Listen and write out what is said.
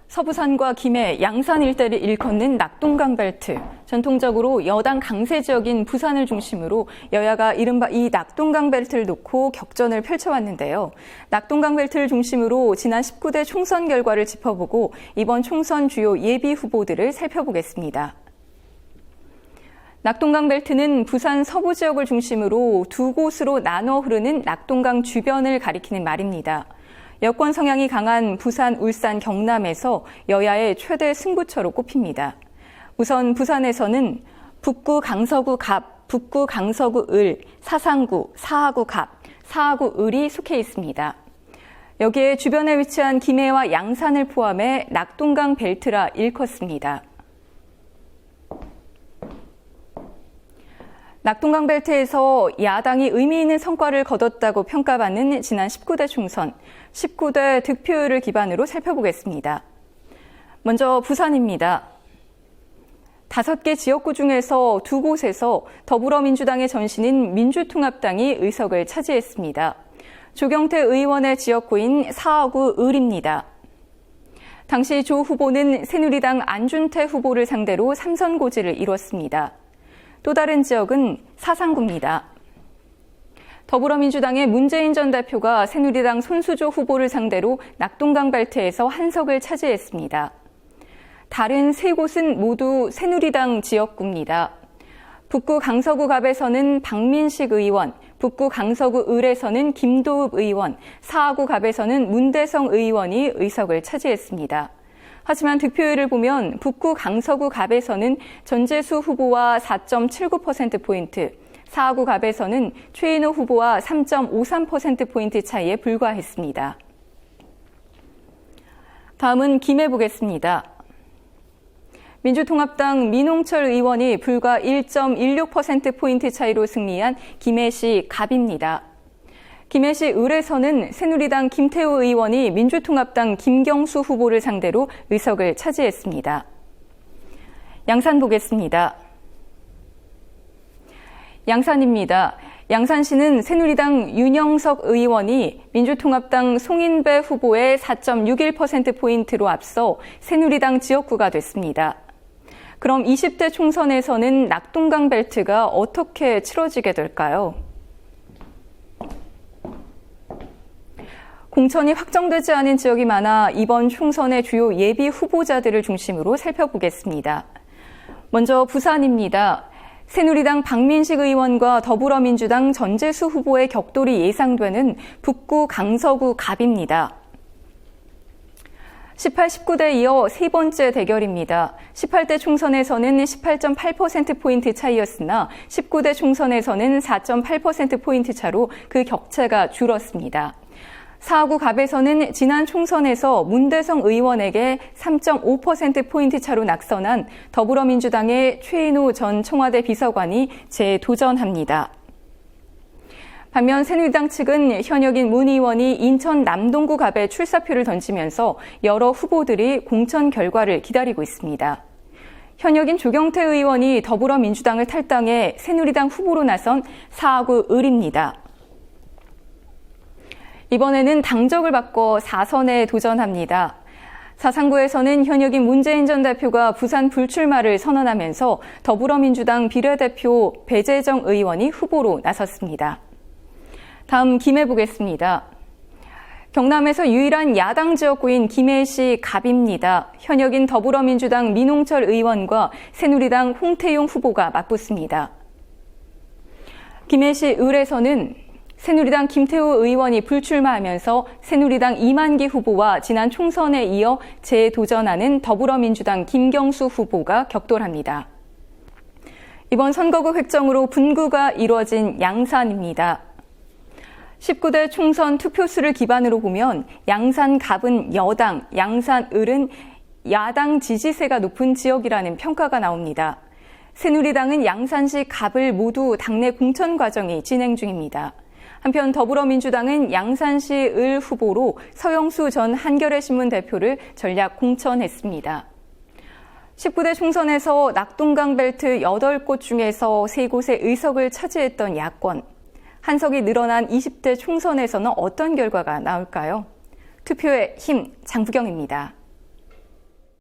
서부산과 김해, 양산 일대를 일컫는 낙동강 벨트. 전통적으로 여당 강세 지역인 부산을 중심으로 여야가 이른바 이 낙동강 벨트를 놓고 격전을 펼쳐왔는데요. 낙동강 벨트를 중심으로 지난 19대 총선 결과를 짚어보고 이번 총선 주요 예비 후보들을 살펴보겠습니다. 낙동강 벨트는 부산 서부 지역을 중심으로 두 곳으로 나눠 흐르는 낙동강 주변을 가리키는 말입니다. 여권 성향이 강한 부산, 울산, 경남에서 여야의 최대 승부처로 꼽힙니다. 우선 부산에서는 북구 강서구 갑, 북구 강서구 을, 사상구, 사하구 갑, 사하구 을이 속해 있습니다. 여기에 주변에 위치한 김해와 양산을 포함해 낙동강 벨트라 일컫습니다. 낙동강 벨트에서 야당이 의미 있는 성과를 거뒀다고 평가받는 지난 19대 총선, 19대 득표율을 기반으로 살펴보겠습니다. 먼저 부산입니다. 5개 지역구 중에서 2곳에서 더불어민주당의 전신인 민주통합당이 의석을 차지했습니다. 조경태 의원의 지역구인 사하구 을입니다. 당시 조 후보는 새누리당 안준태 후보를 상대로 3선 고지를 이뤘습니다. 또 다른 지역은 사상구입니다. 더불어민주당의 문재인 전 대표가 새누리당 손수조 후보를 상대로 낙동강 벨트에서 한 석을 차지했습니다. 다른 3곳은 모두 새누리당 지역구입니다. 북구 강서구 갑에서는 박민식 의원, 북구 강서구 을에서는 김도읍 의원, 사하구 갑에서는 문대성 의원이 의석을 차지했습니다. 하지만 득표율을 보면 북구 강서구 갑에서는 전재수 후보와 4.79%포인트, 사하구 갑에서는 최인호 후보와 3.53%포인트 차이에 불과했습니다. 다음은 김해 보겠습니다. 민주통합당 민홍철 의원이 불과 1.16%포인트 차이로 승리한 김해시 갑입니다. 김해시 을에서는 새누리당 김태우 의원이 민주통합당 김경수 후보를 상대로 의석을 차지했습니다. 양산 보겠습니다. 양산입니다. 양산시는 새누리당 윤영석 의원이 민주통합당 송인배 후보의 4.61%포인트로 앞서 새누리당 지역구가 됐습니다. 그럼 20대 총선에서는 낙동강 벨트가 어떻게 치러지게 될까요? 공천이 확정되지 않은 지역이 많아 이번 총선의 주요 예비 후보자들을 중심으로 살펴보겠습니다. 먼저 부산입니다. 새누리당 박민식 의원과 더불어민주당 전재수 후보의 격돌이 예상되는 북구 강서구 갑입니다. 18, 19대 이어 3번째 대결입니다. 18대 총선에서는 18.8%포인트 차이였으나 19대 총선에서는 4.8%포인트 차로 그 격차가 줄었습니다. 사하구 갑에서는 지난 총선에서 문대성 의원에게 3.5%포인트 차로 낙선한 더불어민주당의 최인호 전 청와대 비서관이 재도전합니다. 반면 새누리당 측은 현역인 문 의원이 인천 남동구 갑에 출사표를 던지면서 여러 후보들이 공천 결과를 기다리고 있습니다. 현역인 조경태 의원이 더불어민주당을 탈당해 새누리당 후보로 나선 사하구 을입니다. 이번에는 당적을 바꿔 4선에 도전합니다. 사상구에서는 현역인 문재인 전 대표가 부산 불출마를 선언하면서 더불어민주당 비례대표 배재정 의원이 후보로 나섰습니다. 다음 김해 보겠습니다. 경남에서 유일한 야당 지역구인 김해시 갑입니다. 현역인 더불어민주당 민홍철 의원과 새누리당 홍태용 후보가 맞붙습니다. 김해시 을에서는 새누리당 김태우 의원이 불출마하면서 새누리당 이만기 후보와 지난 총선에 이어 재도전하는 더불어민주당 김경수 후보가 격돌합니다. 이번 선거구 획정으로 분구가 이루어진 양산입니다. 19대 총선 투표수를 기반으로 보면 양산 갑은 여당, 양산 을은 야당 지지세가 높은 지역이라는 평가가 나옵니다. 새누리당은 양산시 갑을 모두 당내 공천 과정이 진행 중입니다. 한편 더불어민주당은 양산시 을 후보로 서영수 전 한겨레신문 대표를 전략 공천했습니다. 19대 총선에서 낙동강 벨트 8곳 중에서 3곳의 의석을 차지했던 야권. 한석이 늘어난 20대 총선에서는 어떤 결과가 나올까요? 투표의 힘, 장부경입니다.